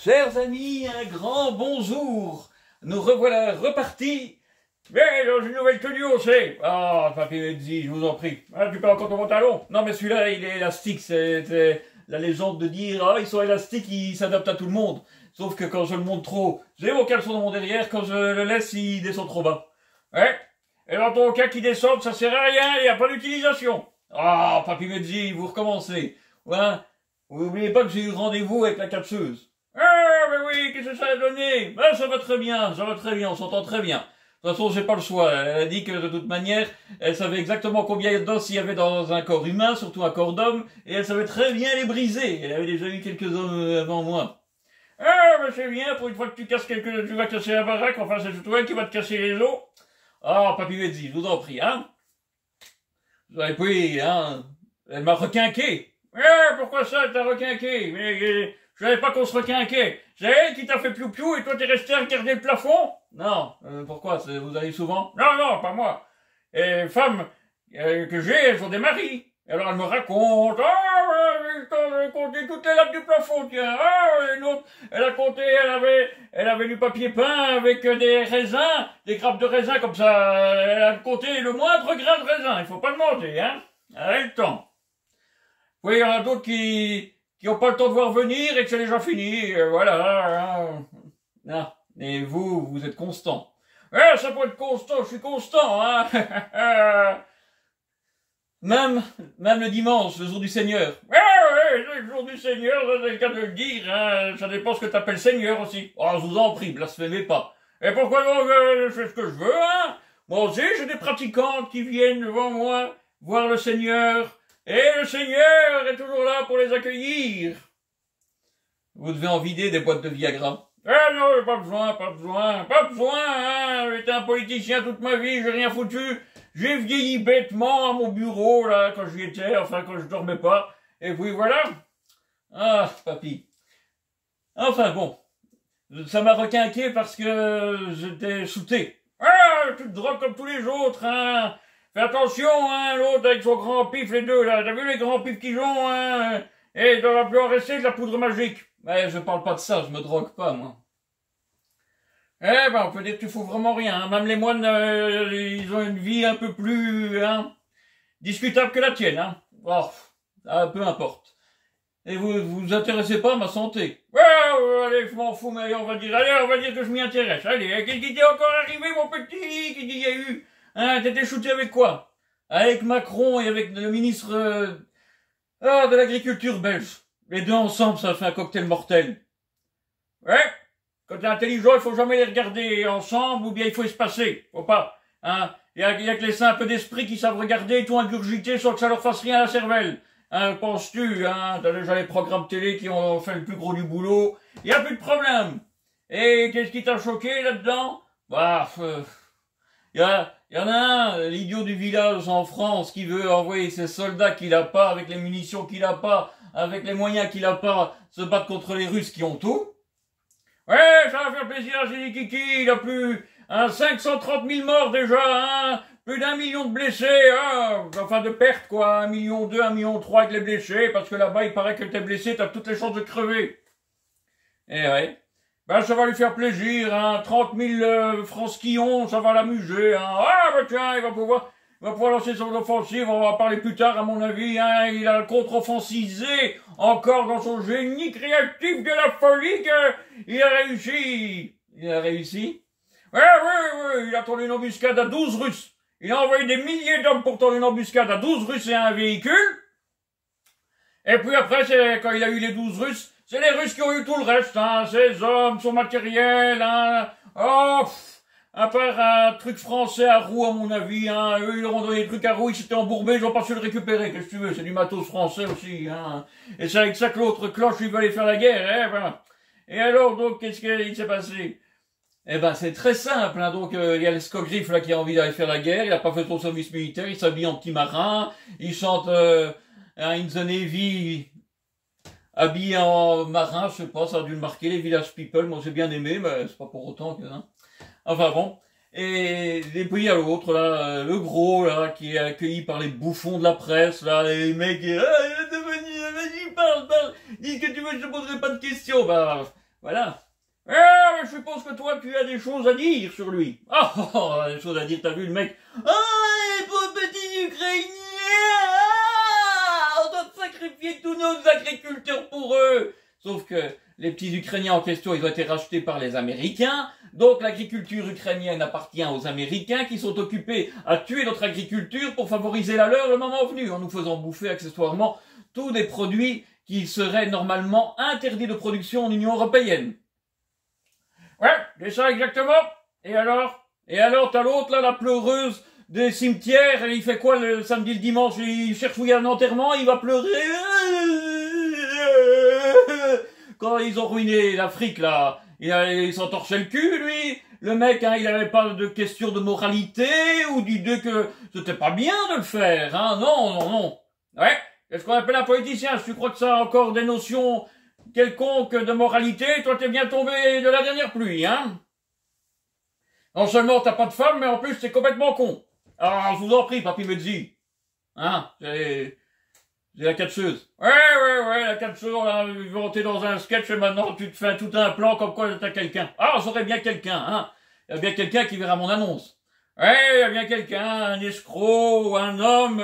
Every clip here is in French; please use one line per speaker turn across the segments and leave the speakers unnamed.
Chers amis, un grand bonjour. Nous revoilà repartis. Mais dans une nouvelle tenue aussi. Ah, Papy Mezzi, je vous en prie. Ah, tu peux encore ton pantalon? Non, mais celui-là, il est élastique. C'est la légende de dire, ah, ils sont élastiques, ils s'adaptent à tout le monde. Sauf que quand je le monte trop, j'ai mon caleçon dans mon derrière. Quand je le laisse, il descend trop bas. Ouais. Et dans ton cas qui descend, ça sert à rien, il n'y a pas d'utilisation. Ah, Papy Mezzi, vous recommencez. Ouais. Vous n'oubliez pas que j'ai eu rendez-vous avec la capseuse. Ah, mais oui, qu'est-ce que ça a donné? Ben, ça va très bien, on s'entend très bien. De toute façon, j'ai pas le choix. Elle a dit que de toute manière, elle savait exactement combien d'os il y avait dans un corps humain, surtout un corps d'homme, et elle savait très bien les briser. Elle avait déjà eu quelques hommes avant moi. Ah, ben c'est bien, pour une fois que tu vas casser la baraque, enfin c'est toi qui va te casser les os. Ah, Papy Mezzi, je vous en prie, hein. Et puis, hein, elle m'a requinqué. Ah, pourquoi ça, elle t'a requinqué? Mais, je savais pas qu'on se requinquait. C'est elle qui t'a fait piou-piou et toi t'es resté à regarder le plafond? Non, pourquoi? Vous arrivez souvent? Non, non, pas moi. Et les femmes que j'ai, elles ont des maris. Alors elles me racontent, je t'en ai compté toutes les lattes du plafond, tiens. Ah, une autre, elle a compté, elle avait du papier peint avec des raisins, des grappes de raisins comme ça. Elle a compté le moindre grain de raisin. Il faut pas demander, hein. Elle a le temps. Oui, il y en a d'autres qui ont pas le temps de voir venir et que c'est déjà fini, voilà. Non, et vous êtes constant. Ça peut être constant, je suis constant, hein. Même le dimanche, le jour du Seigneur. Ouais, le jour du Seigneur, c'est le cas de le dire, hein. Ça dépend ce que t'appelles Seigneur aussi. Oh, je vous en prie, blasphémez pas. Et pourquoi donc, je fais ce que je veux, hein. Moi aussi, j'ai des pratiquantes qui viennent devant moi voir le Seigneur. Et le Seigneur est toujours là pour les accueillir. Vous devez en vider des boîtes de Viagra. Ah non, pas besoin, hein. J'étais un politicien toute ma vie, j'ai rien foutu. J'ai vieilli bêtement à mon bureau, là, quand j'y étais, enfin, quand je dormais pas. Et puis voilà. Ah, papy. Enfin bon. Ça m'a requinqué parce que j'étais shooté. Ah, tu te drogues comme tous les autres, hein. Fais attention, hein, l'autre avec son grand pif, les deux, là. T'as vu les grands pifs qu'ils ont, hein? Et il doit plus en rester de la poudre magique. Mais je parle pas de ça, je me drogue pas, moi. Eh ben, on peut dire que tu fous vraiment rien, hein. Même les moines, ils ont une vie un peu plus, hein, discutable que la tienne, hein. Oh, peu importe. Et vous intéressez pas à ma santé. Ouais, allez, je m'en fous, mais on va dire que je m'y intéresse. Allez, qu'est-ce qui t'est encore arrivé, mon petit? Qu'est-ce qu'il y a eu? Hein, t'étais shooté avec quoi? Avec Macron et avec le ministre de l'agriculture belge. Les deux ensemble, ça fait un cocktail mortel. Ouais, quand t'es intelligent, il faut jamais les regarder ensemble ou bien il faut espacer. Faut pas. Hein, il y a que les simples d'esprit qui savent regarder et tout ingurgiter sans que ça leur fasse rien à la cervelle. Hein, penses-tu, hein, t'as déjà les programmes télé qui ont fait le plus gros du boulot. Il y a plus de problème. Et qu'est-ce qui t'a choqué là-dedans? Bah, il y en a un, l'idiot du village en France qui veut envoyer ses soldats qu'il a pas, avec les munitions qu'il a pas, avec les moyens qu'il a pas, se battre contre les Russes qui ont tout. Ouais, ça va faire plaisir à Kiki, il a plus 530 000 morts déjà, hein, plus d'1 million de blessés, hein, enfin de pertes quoi, 1,2 million, 1,3 million avec les blessés, parce que là-bas il paraît que t'es blessé, t'as toutes les chances de crever. Eh ouais. Ben, ça va lui faire plaisir, hein. 30 000 francs skillons, ça va l'amuser, hein. Ah, ben tiens, il va pouvoir lancer son offensive, on va en parler plus tard, à mon avis, hein. Il a contre-offensisé encore dans son génie créatif de la folie qu'il a réussi. Il a réussi? Ouais, il a tourné une embuscade à 12 Russes. Il a envoyé des milliers d'hommes pour tourner une embuscade à 12 Russes et un véhicule. Et puis après, c'est quand il a eu les 12 Russes, c'est les Russes qui ont eu tout le reste, hein, ses hommes, son matériel, hein. Oh, à part un truc français à Roux, à mon avis, hein. Eux, ils leur ont donné des trucs à Roux, ils s'étaient embourbés, ils ont pas su le récupérer, qu'est-ce que tu veux, c'est du matos français aussi, hein. Et c'est avec ça que l'autre cloche, il veut aller faire la guerre, hein, ben. Et alors, donc, qu'est-ce qu'il s'est passé? Eh ben, c'est très simple, hein. Donc, il y a l'escogriffe, là, qui a envie d'aller faire la guerre, il a pas fait son service militaire, il s'habille en petit marin, il chante, In the Navy, habillé en marin, je sais pas, ça a dû le marquer, les Village People, moi j'ai bien aimé, mais c'est pas pour autant que, hein. Enfin bon. Et puis à l'autre, là, le gros, là, qui est accueilli par les bouffons de la presse, là, les mecs, vas-y, parle, dis ce que tu veux, je te poserai pas de questions. Bah, Voilà. Ah, je suppose que toi, tu as des choses à dire sur lui. Ah, oh, oh, des choses à dire, t'as vu le mec? Ah, les pauvres petits Ukrainiens! Ah, on doit sacrifier tous nos agriculteurs pour eux! Sauf que les petits Ukrainiens en question, ils ont été rachetés par les Américains. Donc l'agriculture ukrainienne appartient aux Américains qui sont occupés à tuer notre agriculture pour favoriser la leur le moment venu, en nous faisant bouffer accessoirement tous des produits qui seraient normalement interdits de production en Union européenne. Ouais, c'est ça exactement. Et alors, t'as l'autre là, la pleureuse des cimetières, il fait quoi le samedi, le dimanche? Il cherche où il y a un enterrement, il va pleurer. Quand ils ont ruiné l'Afrique là, il s'en torchait le cul, lui. Le mec, hein, il avait pas de question de moralité ou d'idée que c'était pas bien de le faire, hein. Non, non, non. Ouais, c'est ce qu'on appelle un politicien. Si tu crois que ça a encore des notions quelconque de moralité, toi t'es bien tombé de la dernière pluie, hein. Non seulement t'as pas de femme, mais en plus t'es complètement con. Alors, je vous en prie, papy Mezzi. Hein, c'est la catcheuse. Ouais, la catcheuse, on l'a inventée dans un sketch et maintenant tu te fais tout un plan comme quoi t'as quelqu'un. Ah, j'aurais bien quelqu'un, hein. Il y a bien quelqu'un qui verra mon annonce. Ouais, il y a bien quelqu'un, un escroc, un homme,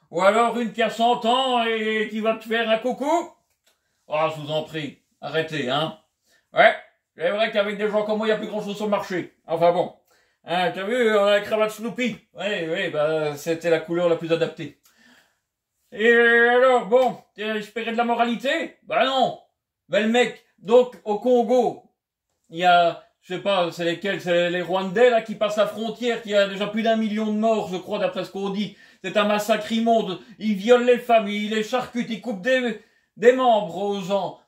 ou alors une qui a 100 ans et qui va te faire un coucou. Ah, je vous en prie, arrêtez, hein. Ouais, c'est vrai qu'avec des gens comme moi, il n'y a plus grand chose sur le marché. Enfin bon. Hein, t'as vu, on a la cravate Snoopy. Oui, bah, c'était la couleur la plus adaptée. Et alors, bon, t'as espéré de la moralité? Bah non. Ben le mec, donc, au Congo, il y a, je sais pas, c'est lesquels, c'est les Rwandais, là, qui passent la frontière, qui a déjà plus d'1 million de morts, je crois, d'après ce qu'on dit. C'est un massacre immonde. Ils violent les femmes, ils les charcutent, ils coupent des membres aux gens.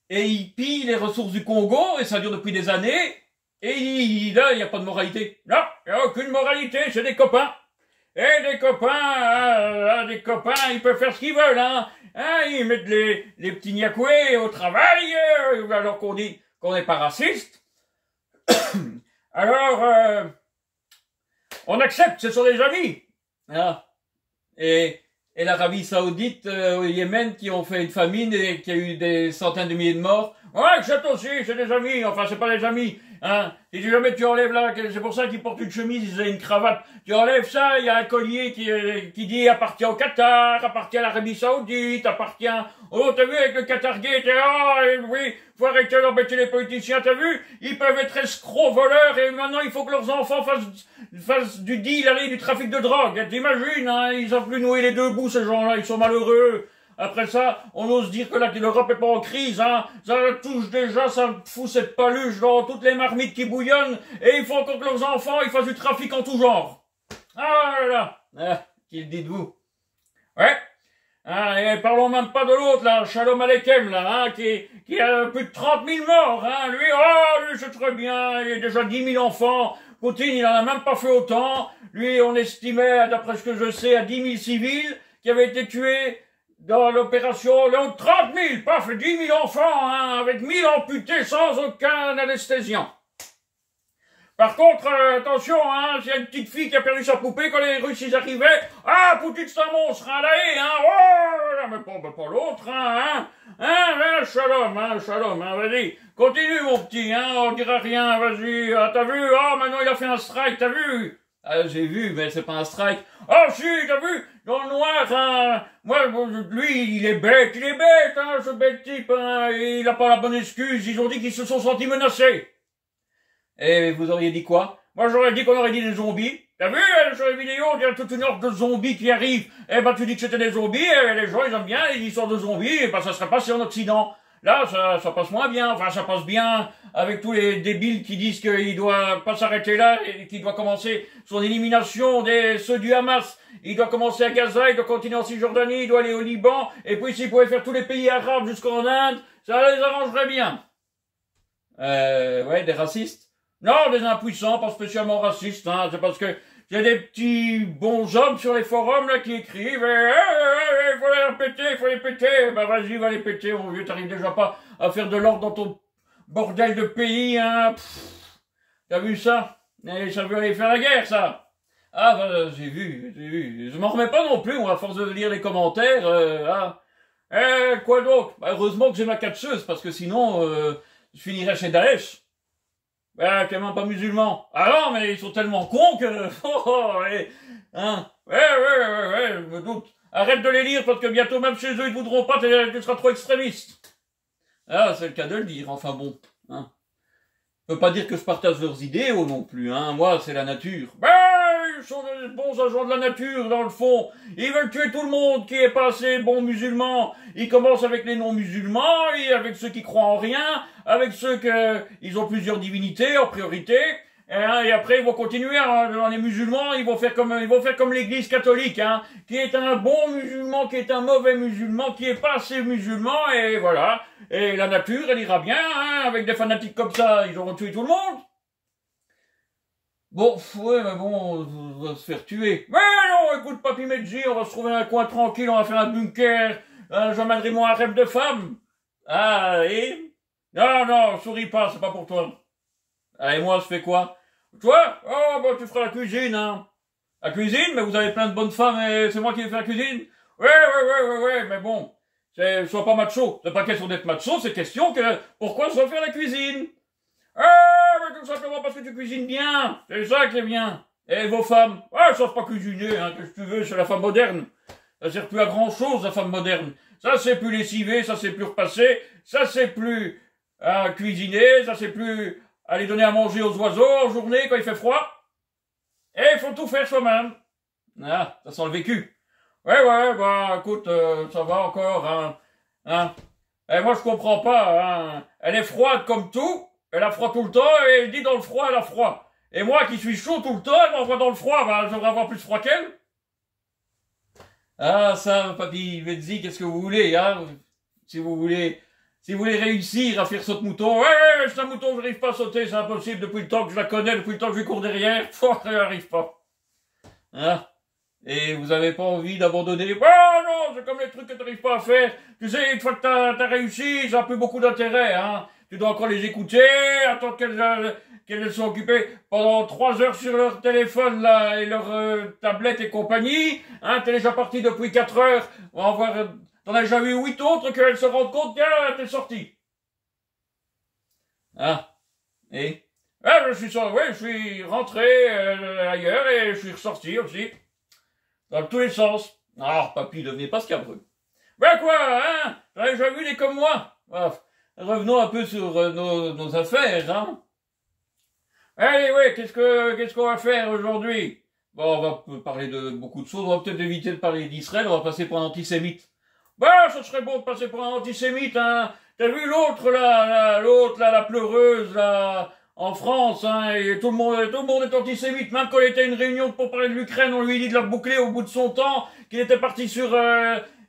Et ils pillent les ressources du Congo, et ça dure depuis des années. Et là, il n'y a pas de moralité. Non, il n'y a aucune moralité, c'est des copains. Et des copains, ils peuvent faire ce qu'ils veulent, hein. Ils mettent les petits niakoués au travail, alors qu'on dit qu'on n'est pas raciste. Alors, on accepte, ce sont des amis. Ah. Et l'Arabie Saoudite, au Yémen, qui ont fait une famine et qui a eu des centaines de milliers de morts. Ouais, c'est aussi, c'est des amis. Enfin, c'est pas des amis. Hein. Et si jamais tu enlèves là, c'est pour ça qu'ils portent une chemise, ils ont une cravate. Tu enlèves ça, il y a un collier qui dit appartient au Qatar, appartient à l'Arabie Saoudite, appartient. Oh, t'as vu avec le Qatar Gate, oui, faut arrêter d'embêter les politiciens, t'as vu? Ils peuvent être escrocs, voleurs, et maintenant il faut que leurs enfants fassent du deal, allez, du trafic de drogue. T'imagines, hein, ils ont plus noué les deux bouts, ces gens-là, ils sont malheureux. Après ça, on ose dire que l'Europe est pas en crise, hein. Ça touche déjà, ça fout cette paluche dans toutes les marmites qui bouillonnent, et il faut encore que leurs enfants, ils fassent du trafic en tout genre. Ah là là. Ah, qui le dites-vous? Ouais. Ah, et parlons même pas de l'autre, là, Shalom Aleichem, là, hein, qui a plus de 30 000 morts, hein. Lui, c'est très bien, il a déjà 10 000 enfants. Poutine, il en a même pas fait autant. Lui, on estimait, d'après ce que je sais, à 10 000 civils qui avaient été tués dans l'opération, donc 30 000, paf, 10 000 enfants, hein, avec 1000 amputés sans aucun anesthésiant. Par contre, attention, hein, s'il y a une petite fille qui a perdu sa poupée quand les Russes ils arrivaient, ah, Poutine c'est un monstre, hein, là, hein, oh, mais pas l'autre, shalom, vas-y, continue mon petit, hein, on dira rien, vas-y, ah, t'as vu, ah, maintenant il a fait un strike, t'as vu? Ah, j'ai vu, mais c'est pas un strike. Ah, si, t'as vu? Dans le noir, hein. Moi, lui, il est bête, hein, ce bête type, hein. Il a pas la bonne excuse. Ils ont dit qu'ils se sont sentis menacés. Et vous auriez dit quoi? Moi, j'aurais dit qu'on aurait dit des zombies. T'as vu, sur les vidéos, il y a toute une horde de zombies qui arrivent. Eh ben, tu dis que c'était des zombies, et les gens, ils aiment bien les histoires de zombies, et ben, ça serait passé en Occident. Là, ça passe moins bien. Enfin, ça passe bien avec tous les débiles qui disent qu'il doit pas s'arrêter là et qu'il doit commencer son élimination ceux du Hamas. Il doit commencer à Gaza, il doit continuer en Cisjordanie, il doit aller au Liban. Et puis, s'il pouvait faire tous les pays arabes jusqu'en Inde, ça les arrangerait bien. Ouais, des racistes? Non, des impuissants, pas spécialement racistes, hein. C'est parce que il y a des petits bons hommes sur les forums, là, qui écrivent, faut les péter. Bah, vas-y, va les péter, mon vieux, t'arrives déjà pas à faire de l'ordre dans ton bordel de pays, hein. T'as vu ça? Et ça veut aller faire la guerre, ça. Ah, bah, j'ai vu. Je m'en remets pas non plus, à force de lire les commentaires, Quoi donc? Bah, heureusement que j'ai ma catcheuse, parce que sinon, je finirais chez Daesh. T'es même pas musulman. Ah non, mais ils sont tellement cons que... hein. Ouais, je me doute. Arrête de les lire, parce que bientôt, même chez eux, ils voudront pas, tu seras trop extrémiste. Ah, c'est le cas de le dire, enfin bon. Hein. Je peux pas dire que je partage leurs idéaux non plus, hein. Moi, c'est la nature. Ils sont des bons agents de la nature, dans le fond. Ils veulent tuer tout le monde qui est pas assez bon musulman. Ils commencent avec les non-musulmans, et avec ceux qui croient en rien, avec ceux ils ont plusieurs divinités en priorité. Et après, ils vont continuer, dans les musulmans, ils vont faire comme l'église catholique, hein, qui est un bon musulman, qui est un mauvais musulman, qui est pas assez musulman, et voilà. Et la nature, elle ira bien, hein, avec des fanatiques comme ça, ils auront tué tout le monde. Bon, ouais, mais bon, on va se faire tuer. Mais non, écoute, Papy Medji, on va se trouver un coin tranquille, on va faire un bunker, j'emmènerai moi un rêve de femme. Ah, et? Non, souris pas, c'est pas pour toi. Ah, et moi, je fais quoi? Toi? Oh, bah, tu feras la cuisine, hein. La cuisine? Mais vous avez plein de bonnes femmes et c'est moi qui vais faire la cuisine? Ouais, mais bon. Sois pas macho. C'est pas question d'être macho, c'est question que, pourquoi je dois faire la cuisine? Mais tout simplement parce que tu cuisines bien. C'est ça qui est bien. Et vos femmes? Elles savent pas cuisiner, hein. Qu'est-ce que tu veux? C'est la femme moderne. Ça sert plus à grand chose, la femme moderne. Ça, c'est plus lessiver, ça, c'est plus repasser, ça, c'est plus, cuisiner, ça, c'est plus, aller donner à manger aux oiseaux en journée quand il fait froid. Et il faut tout faire soi-même. Ah, ça sent le vécu. Ouais, bah, écoute, ça va encore, hein. Et moi, je comprends pas, hein. Elle est froide comme tout, elle a froid tout le temps, et elle dit dans le froid, elle a froid. Et moi, qui suis chaud tout le temps, elle m'envoie dans le froid, bah, je devrais avoir plus froid qu'elle. Ah, ça, Papy Medzi, qu'est-ce que vous voulez, hein? Si vous voulez réussir à faire sauter mouton, ouais, c'est un mouton, je n'arrive pas à sauter, c'est impossible, depuis le temps que je la connais, depuis le temps que je lui cours derrière, elle n'arrive pas. Hein? Et vous avez pas envie d'abandonner? Oh non, c'est comme les trucs que tu n'arrives pas à faire. Tu sais, une fois que t'as réussi, ça n'a plus beaucoup d'intérêt, hein. Tu dois encore les écouter, attendre qu'elles sont occupées pendant 3 heures sur leur téléphone, là, et leur tablette et compagnie. Hein, t'es déjà parti depuis 4 heures. On va voir, t'en as déjà vu 8 autres qu'elles se rendent compte que t'es sorti. Ah. Et? Ah, je suis rentré ailleurs et je suis ressorti aussi. Dans tous les sens. Ah, Papy, devenez pas scabreux. Ben quoi, hein? T'as déjà vu les comme moi? Ah, revenons un peu sur nos affaires, hein. Allez, ouais, qu'est-ce qu'on va faire aujourd'hui? Bon, on va parler de beaucoup de choses. On va peut-être éviter de parler d'Israël. On va passer pour un antisémite. Bah, ça serait bon de passer pour un antisémite, hein. T'as vu l'autre, là, la pleureuse, là, en France, hein, et tout le monde est antisémite. Même quand il était à une réunion pour parler de l'Ukraine, on lui dit de la boucler au bout de son temps, qu'il était parti sur,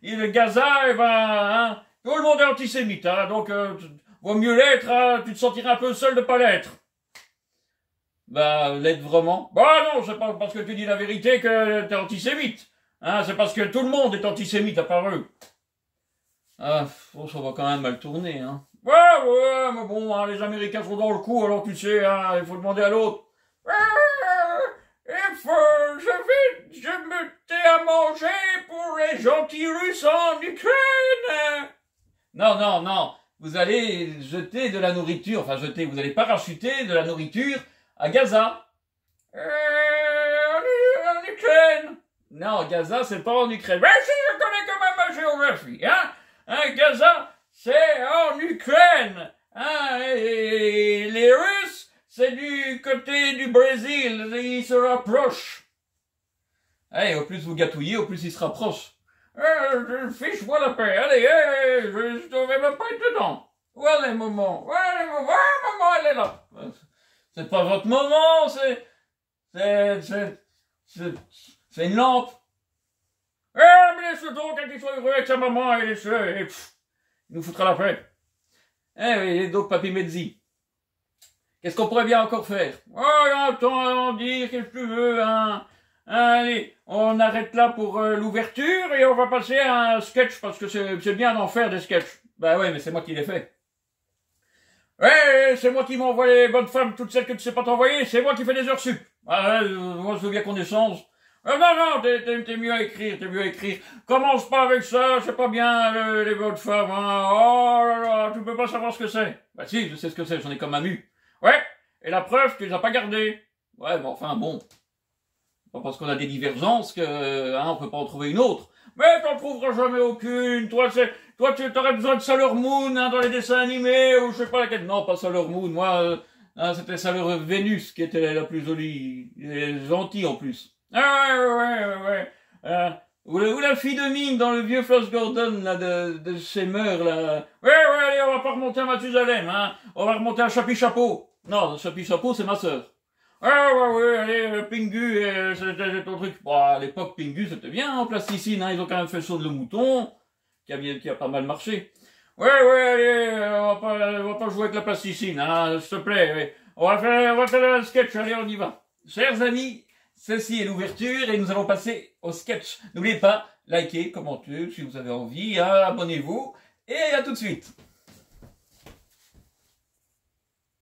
Gaza, et ben, hein. Tout le monde est antisémite, hein. Donc, vaut mieux l'être, hein. Tu te sentirais un peu seul de pas l'être. Bah, l'être vraiment? Bah non, c'est pas parce que tu dis la vérité que t'es antisémite. Hein, c'est parce que tout le monde est antisémite à part eux. Ah, ça va quand même mal tourner, hein. Ouais, mais bon, hein, les Américains sont dans le coup, alors tu sais, hein, il faut demander à l'autre. Je me tais à manger pour les gentils Russes en Ukraine. Non, vous allez jeter de la nourriture, vous allez parachuter de la nourriture à Gaza. En Ukraine. Non, Gaza, c'est pas en Ukraine. Mais si, je connais quand même ma géographie, hein. Gaza, c'est en Ukraine. Hein, et les Russes, c'est du côté du Brésil. Ils se rapprochent. Allez, au plus vous gâtouillez, au plus ils se rapprochent. Fiche-moi la paix. Allez, je devais même pas être dedans. Où est le moment? Maman, elle est là. C'est pas votre moment, c'est une lampe. Mais laisse-le donc, qu'il soit heureux avec sa maman, et il nous foutra la paix. Et donc, Papy Medzi, qu'est-ce qu'on pourrait bien encore faire? Attends, dire, qu'est-ce que tu veux, hein? Allez, on arrête là pour l'ouverture, et on va passer à un sketch, parce que c'est bien d'en faire des sketchs. Bah ouais, mais c'est moi qui les fais. Ouais, c'est moi qui m'envoie les bonnes femmes, toutes celles que tu sais pas t'envoyer, c'est moi qui fais des heures sup. Moi, je veux bien qu'on échange. Non, non, t'es mieux à écrire, t'es mieux à écrire. Commence pas avec ça, c'est pas bien, les votes de femmes, hein. Oh là là, tu peux pas savoir ce que c'est. Bah si, je sais ce que c'est, j'en ai comme un mu. Ouais, et la preuve, tu les as pas gardées. Ouais, mais enfin, bon. Pas parce qu'on a des divergences que, hein, on peut pas en trouver une autre. Mais t'en trouveras jamais aucune. Toi, tu t'aurais besoin de Sailor Moon, hein, dans les dessins animés, ou je sais pas laquelle. Non, pas Sailor Moon. Moi, hein, c'était Sailor Vénus qui était la plus jolie. Et gentille, en plus. Ah, ouais. Ou la fille de Ming dans le vieux Flash Gordon, là, de Seymour, là. Ouais, allez, on va pas remonter à Mathusalem, hein. On va remonter à Chapi Chapeau. Non, Chapi Chapeau, c'est ma sœur. Ouais, allez, Pingu, c'était ton truc. Bon, à l'époque, Pingu, c'était bien en plasticine, hein, ils ont quand même fait le saut de le mouton, qui a pas mal marché. Ouais, allez, on va pas jouer avec la plasticine, hein, s'il te plaît, ouais. On va faire un sketch, allez, on y va. Chers amis, ceci est l'ouverture et nous allons passer au sketch. N'oubliez pas, likez, commentez si vous avez envie, hein, abonnez-vous, et à tout de suite.